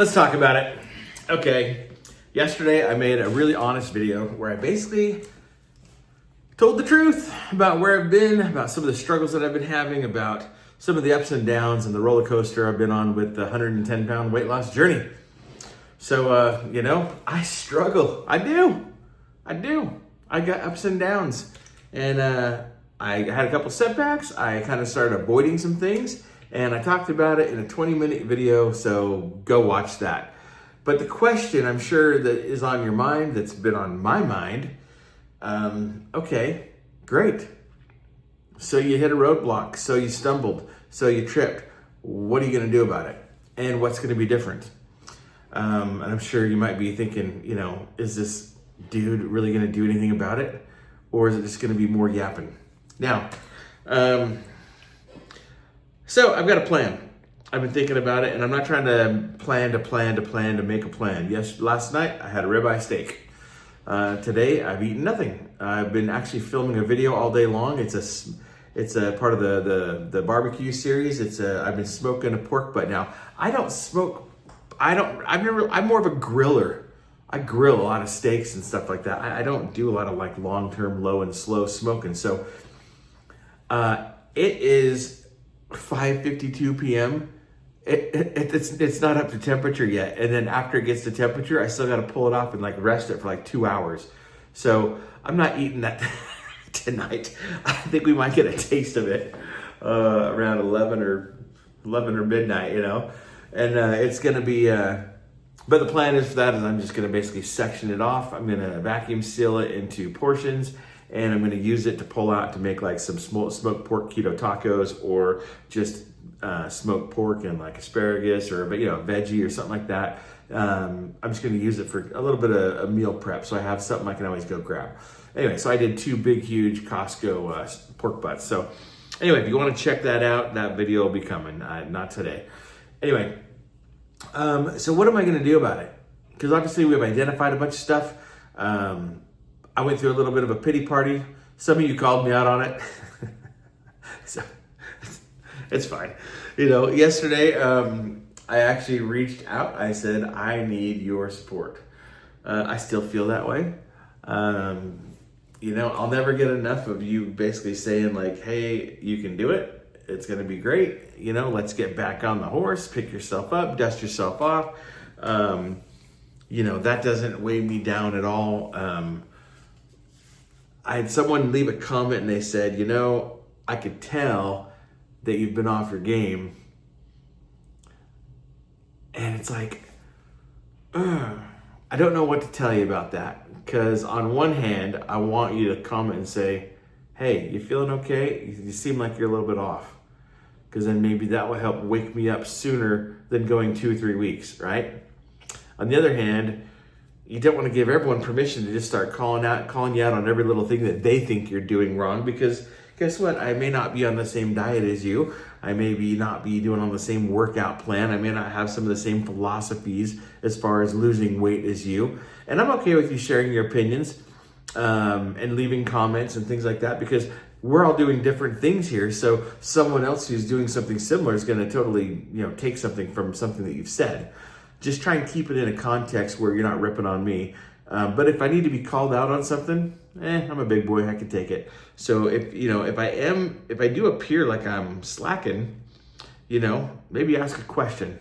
Let's talk about it. Okay, yesterday I made a really honest video where I basically told the truth about where I've been, about some of the struggles that I've been having, about some of the ups and downs and the roller coaster I've been on with the 110-pound weight loss journey. So, I struggle. I do. I got ups and downs. And I had a couple setbacks. I kind of started avoiding some things. And I talked about it in a 20-minute video, so go watch that. But the question I'm sure that is on your mind, that's been on my mind, okay, great. So you hit a roadblock, so you stumbled, so you tripped. What are you gonna do about it? And what's gonna be different? And I'm sure you might be thinking, is this dude really gonna do anything about it? Or is it just gonna be more yapping? Now, so I've got a plan. I've been thinking about it, and I'm not trying to plan to make a plan. Yes, last night I had a ribeye steak. Today I've eaten nothing. I've been actually filming a video all day long. It's a part of the barbecue series. I've been smoking a pork butt. Now I don't smoke. I'm more of a griller. I grill a lot of steaks and stuff like that. I don't do a lot of like long-term low and slow smoking. So it is 5:52 p.m. It's not up to temperature yet, and then after it gets to temperature, I still got to pull it off and like rest it for like 2 hours. So I'm not eating that tonight. I think we might get a taste of it around 11 or midnight, and it's gonna be. But the plan is for that is I'm just gonna basically section it off. I'm gonna vacuum seal it into portions. And I'm gonna use it to pull out to make like some smoked pork keto tacos, or just smoked pork and like asparagus or veggie or something like that. I'm just gonna use it for a little bit of a meal prep, so I have something I can always go grab. Anyway, so I did 2 big, huge Costco pork butts. So anyway, if you want to check that out, that video will be coming. Not today. Anyway, so what am I gonna do about it? Because obviously we've identified a bunch of stuff. I went through a little bit of a pity party. Some of you called me out on it. So it's fine. Yesterday, I actually reached out. I said, I need your support. I still feel that way. I'll never get enough of you basically saying like, hey, you can do it. It's going to be great. Let's get back on the horse, pick yourself up, dust yourself off. That doesn't weigh me down at all. I had someone leave a comment and they said, I could tell that you've been off your game. And it's like, I don't know what to tell you about that. Because on one hand, I want you to comment and say, hey, you feeling okay? You seem like you're a little bit off. Because then maybe that will help wake me up sooner than going 2 or 3 weeks, right? On the other hand, you don't want to give everyone permission to just start calling you out on every little thing that they think you're doing wrong, because guess what? I may not be on the same diet as you. I may not be doing on the same workout plan. I may not have some of the same philosophies as far as losing weight as you. And I'm okay with you sharing your opinions and leaving comments and things like that, because we're all doing different things here. So someone else who's doing something similar is going to totally, take something from something that you've said. Just try and keep it in a context where you're not ripping on me. But if I need to be called out on something, I'm a big boy, I can take it. So if I do appear like I'm slacking, maybe ask a question.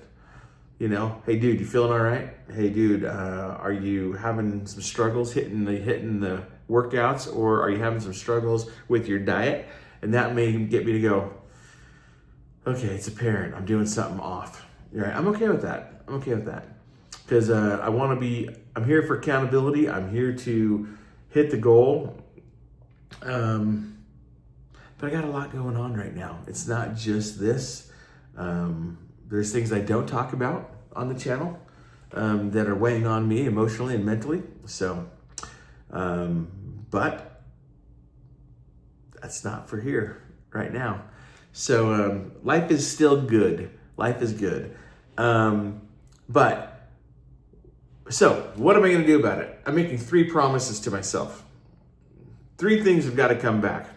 Hey dude, you feeling all right? Hey dude, are you having some struggles hitting the workouts, or are you having some struggles with your diet? And that may get me to go, okay, it's apparent I'm doing something off. Right? I'm okay with that. Because I'm here for accountability. I'm here to hit the goal. But I got a lot going on right now. It's not just this. There's things I don't talk about on the channel that are weighing on me emotionally and mentally. So, but that's not for here right now. So life is still good. Life is good. So what am I going to do about it? I'm making 3 promises to myself. 3 things have got to come back.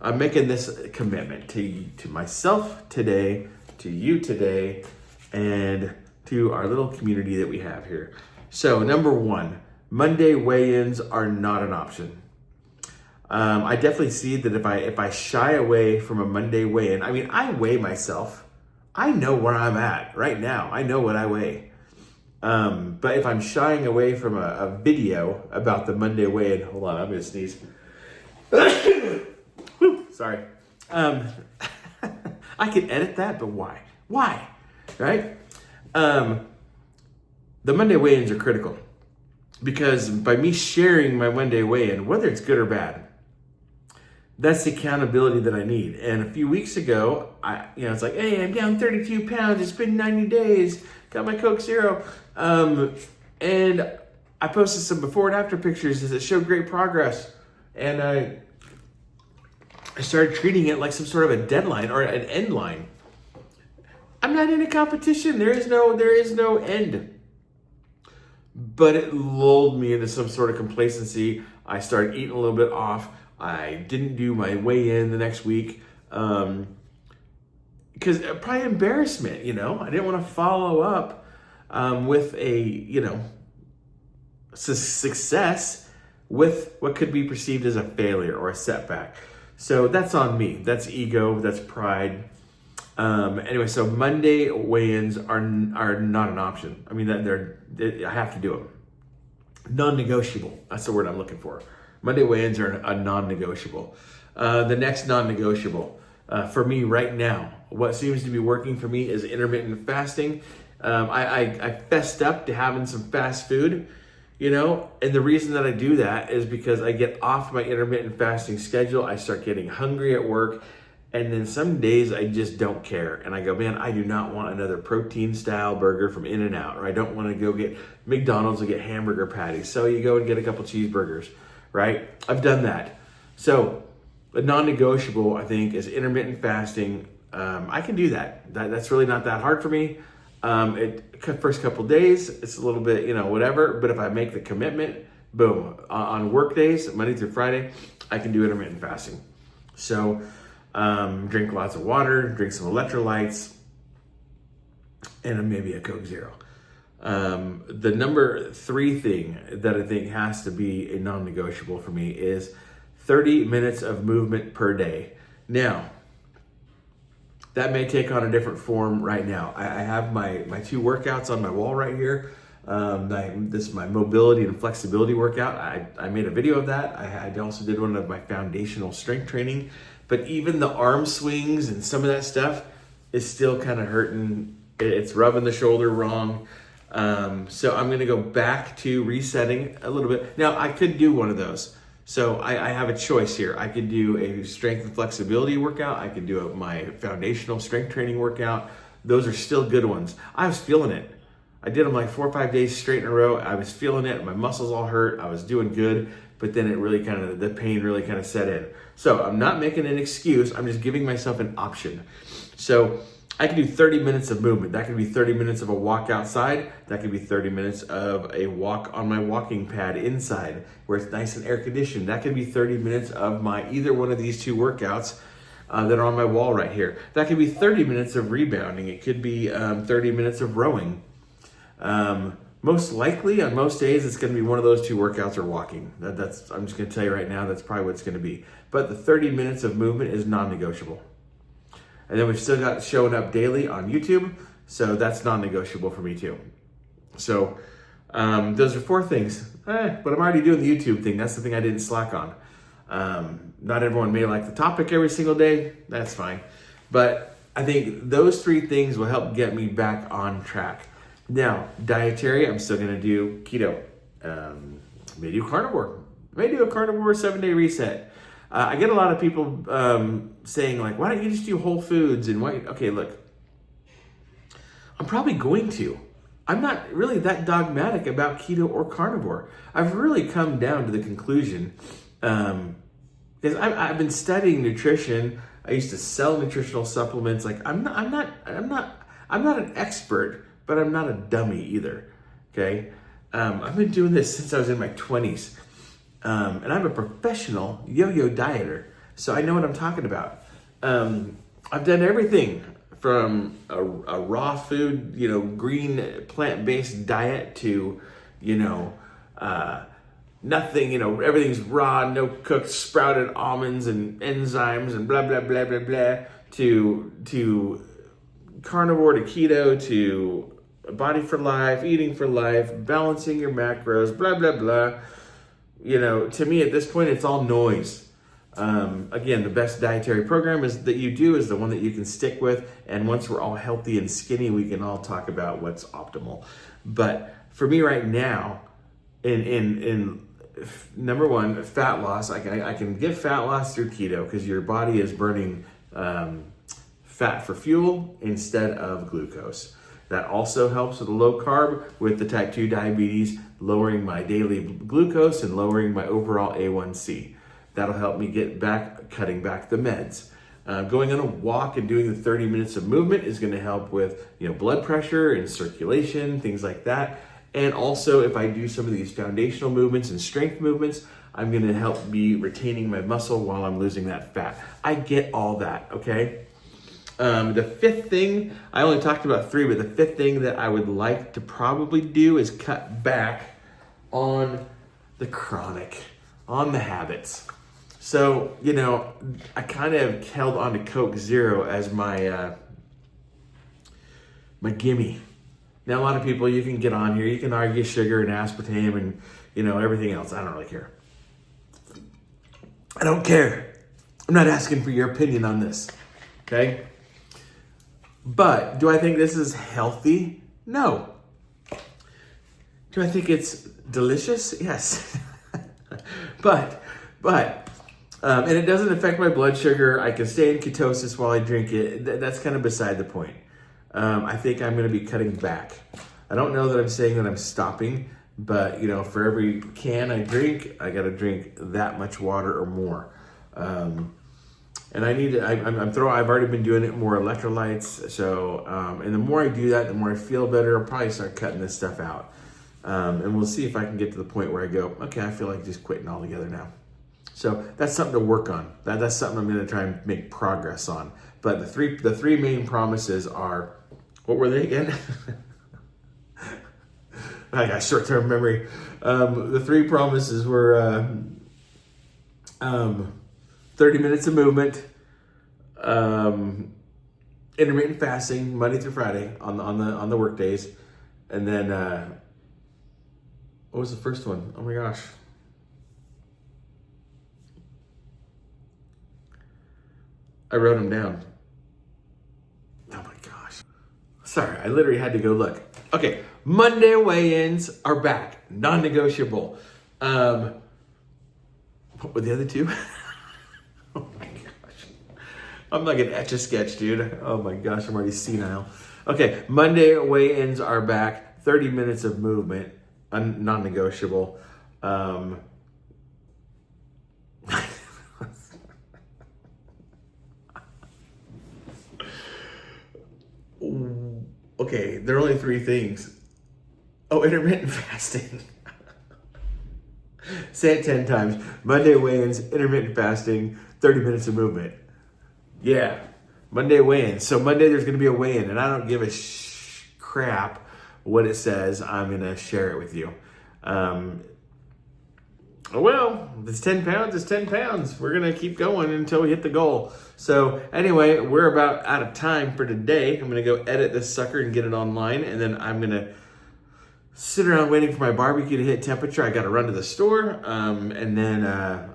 I'm making this commitment to myself today, to you today, and to our little community that we have here. So number one, Monday weigh-ins are not an option. I definitely see that if I shy away from a Monday weigh-in, I mean, I weigh myself. I know where I'm at right now. I know what I weigh. But if I'm shying away from a video about the Monday weigh-in, hold on, I'm gonna sneeze. Whew, sorry. I could edit that, but why? Why? Right? The Monday weigh-ins are critical because by me sharing my Monday weigh-in, whether it's good or bad, that's the accountability that I need. And a few weeks ago, it's like, hey, I'm down 32 pounds. It's been 90 days. Got my Coke Zero. And I posted some before and after pictures that showed great progress. And I started treating it like some sort of a deadline or an end line. I'm not in a competition. There is no end. But it lulled me into some sort of complacency. I started eating a little bit off. I didn't do my weigh-in the next week because probably embarrassment, I didn't want to follow up with a, success with what could be perceived as a failure or a setback. So that's on me. That's ego. That's pride. Anyway, so Monday weigh-ins are not an option. I mean, I have to do them. Non-negotiable. That's the word I'm looking for. Monday weigh-ins are a non-negotiable. The next non-negotiable for me right now, what seems to be working for me is intermittent fasting. I fessed up to having some fast food, and the reason that I do that is because I get off my intermittent fasting schedule. I start getting hungry at work, and then some days I just don't care. And I go, man, I do not want another protein-style burger from In-N-Out, or I don't want to go get McDonald's and get hamburger patties. So you go and get a couple cheeseburgers. Right? I've done that. So a non-negotiable, I think, is intermittent fasting. I can do that. That's really not that hard for me. First couple days, it's a little bit, whatever. But if I make the commitment, boom, on work days, Monday through Friday, I can do intermittent fasting. So drink lots of water, drink some electrolytes, and maybe a Coke Zero. The number 3 thing that I think has to be a non-negotiable for me is 30 minutes of movement per day. Now, that may take on a different form right now. I have my 2 workouts on my wall right here. This is my mobility and flexibility workout. I made a video of that. I also did one of my foundational strength training, but even the arm swings and some of that stuff is still kind of hurting. It's rubbing the shoulder wrong. So I'm going to go back to resetting a little bit. Now I could do one of those. So I have a choice here. I could do a strength and flexibility workout. I could do my foundational strength training workout. Those are still good ones. I was feeling it. I did them like 4 or 5 days straight in a row. I was feeling it. My muscles all hurt. I was doing good, but then the pain really kind of set in. So I'm not making an excuse. I'm just giving myself an option. So I can do 30 minutes of movement. That could be 30 minutes of a walk outside. That could be 30 minutes of a walk on my walking pad inside where it's nice and air conditioned. That could be 30 minutes of either one of these 2 workouts that are on my wall right here. That could be 30 minutes of rebounding. It could be 30 minutes of rowing. Most likely on most days, it's going to be one of those 2 workouts or walking. I'm just going to tell you right now, that's probably what it's going to be. But the 30 minutes of movement is non-negotiable. And then we've still got showing up daily on YouTube. So that's non-negotiable for me too. So those are 4 things. But I'm already doing the YouTube thing. That's the thing I didn't slack on. Not everyone may like the topic every single day. That's fine. But I think those 3 things will help get me back on track. Now, dietary, I'm still going to do keto. May do carnivore. May do a carnivore 7-day reset. I get a lot of people saying like, why don't you just do whole foods and why? Okay, look, I'm probably going to. I'm not really that dogmatic about keto or carnivore. I've really come down to the conclusion because I've been studying nutrition. I used to sell nutritional supplements. Like I'm not an expert, but I'm not a dummy either. Okay, I've been doing this since I was in my 20s. And I'm a professional yo-yo dieter, so I know what I'm talking about. I've done everything a raw food, green plant-based diet to, nothing, everything's raw, no cooked sprouted almonds and enzymes and blah, blah, blah, blah, blah, to carnivore, to keto, to body for life, eating for life, balancing your macros, blah, blah, blah. To me at this point, it's all noise. Again, the best dietary program is the one that you can stick with. And once we're all healthy and skinny, we can all talk about what's optimal. But for me right now, in number one, fat loss, I can get fat loss through keto because your body is burning fat for fuel instead of glucose. That also helps with the low carb, with the type 2 diabetes, lowering my daily glucose and lowering my overall A1C. That'll help me cutting back the meds. Going on a walk and doing the 30 minutes of movement is going to help with blood pressure and circulation, things like that. And also, if I do some of these foundational movements and strength movements, I'm going to help me retaining my muscle while I'm losing that fat. I get all that, okay? The fifth thing, I only talked about 3, but the fifth thing that I would like to probably do is cut back on the chronic, on the habits. So, I kind of held on to Coke Zero as my gimme. Now, a lot of people, you can get on here, you can argue sugar and aspartame and, everything else. I don't really care. I don't care. I'm not asking for your opinion on this, okay? But do I think this is healthy? No. Do I think it's delicious? Yes. but, and it doesn't affect my blood sugar. I can stay in ketosis while I drink it. That's kind of beside the point. I think I'm going to be cutting back. I don't know that I'm saying that I'm stopping, but for every can I drink, I got to drink that much water or more. And I need to, I've already been doing it more electrolytes. So, and the more I do that, the more I feel better. I'll probably start cutting this stuff out. And we'll see if I can get to the point where I go, okay, I feel like just quitting altogether now. So that's something to work on. That's something I'm going to try and make progress on. But the three main promises are, what were they again? I got short-term memory. The 3 promises were 30 minutes of movement, intermittent fasting Monday through Friday on the work days, and then what was the first one? Oh my gosh. I wrote them down. Oh my gosh. Sorry, I literally had to go look. Okay, Monday weigh-ins are back. Non-negotiable. What were the other 2? Oh my gosh. I'm like an Etch-a-Sketch, dude. Oh my gosh, I'm already senile. Okay, Monday weigh-ins are back. 30 minutes of movement, non-negotiable. Okay, there are only 3 things. Oh, intermittent fasting. Say it 10 times. Monday weigh-ins, intermittent fasting, 30 minutes of movement. Yeah, Monday weigh-ins. So Monday there's going to be a weigh-in, and I don't give a crap what it says. I'm going to share it with you. Well, if it's 10 pounds, it's 10 pounds. We're going to keep going until we hit the goal. So anyway, we're about out of time for today. I'm going to go edit this sucker and get it online, and then I'm going to sit around waiting for my barbecue to hit temperature. I got to run to the store and then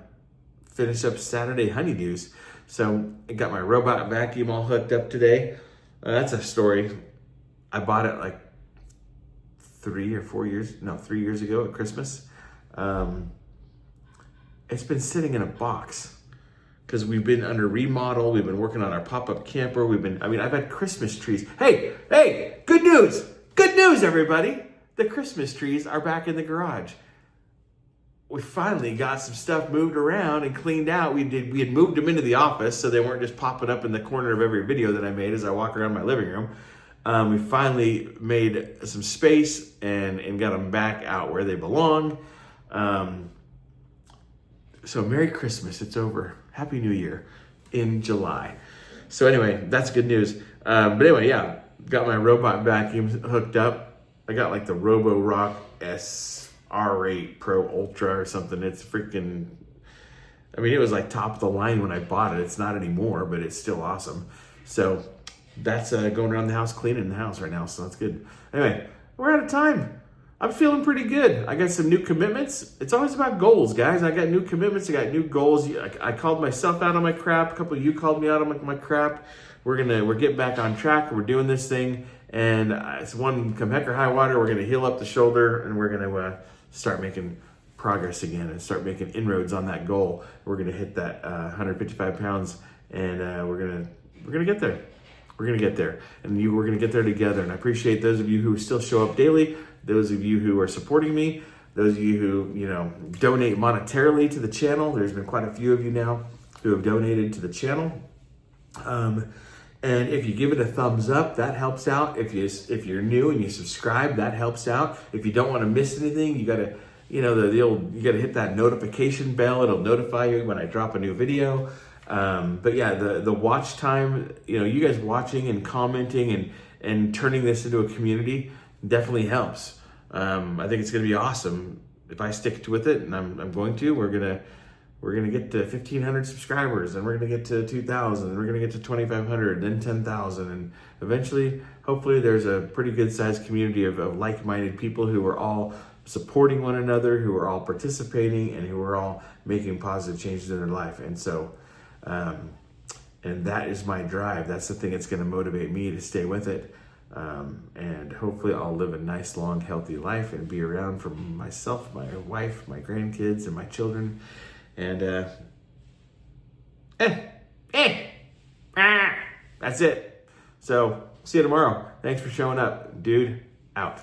finish up Saturday honeydews. So I got my robot vacuum all hooked up today. That's a story. I bought it like 3 years ago at Christmas. It's been sitting in a box because we've been under remodel. We've been working on our pop-up camper. I've had Christmas trees. Hey, good news. Good news, everybody. The Christmas trees are back in the garage. We finally got some stuff moved around and cleaned out. We had moved them into the office so they weren't just popping up in the corner of every video that I made as I walk around my living room. We finally made some space and got them back out where they belong. So Merry Christmas, it's over. Happy New Year in July. So anyway, that's good news. But anyway, yeah, got my robot vacuum hooked up. I got like the Roborock SR8 Pro Ultra or something. It's freaking, I mean, it was like top of the line when I bought it. It's not anymore, but it's still awesome. So that's going around the house, cleaning the house right now. So that's good. Anyway, we're out of time. I'm feeling pretty good. I got some new commitments. It's always about goals, guys. I got new commitments. I got new goals. I called myself out on my crap. A couple of you called me out on my crap. We're getting back on track. We're doing this thing, and it's one come heck or high water. We're gonna heal up the shoulder, and we're gonna start making progress again and start making inroads on that goal. We're gonna hit that 155 pounds, and we're gonna get there. We're gonna get there, and we're gonna get there together. And I appreciate those of you who still show up daily. Those of you who are supporting me, those of you who, donate monetarily to the channel. There's been quite a few of you now who have donated to the channel. And if you give it a thumbs up, that helps out. If you're new and you subscribe, that helps out. If you don't want to miss anything, you gotta, you gotta hit that notification bell. It'll notify you when I drop a new video. But yeah, the watch time, you guys watching and commenting and turning this into a community definitely helps. I think it's going to be awesome if I stick with it, and I'm going to. We're gonna get to 1,500 subscribers, and we're gonna get to 2,000, and we're gonna get to 2,500, then 10,000, and eventually, hopefully, there's a pretty good sized community of like-minded people who are all supporting one another, who are all participating, and who are all making positive changes in their life. And so, and that is my drive. That's the thing that's going to motivate me to stay with it. And hopefully I'll live a nice, long, healthy life and be around for myself, my wife, my grandkids, and my children. And that's it. So see you tomorrow. Thanks for showing up. Dude, out.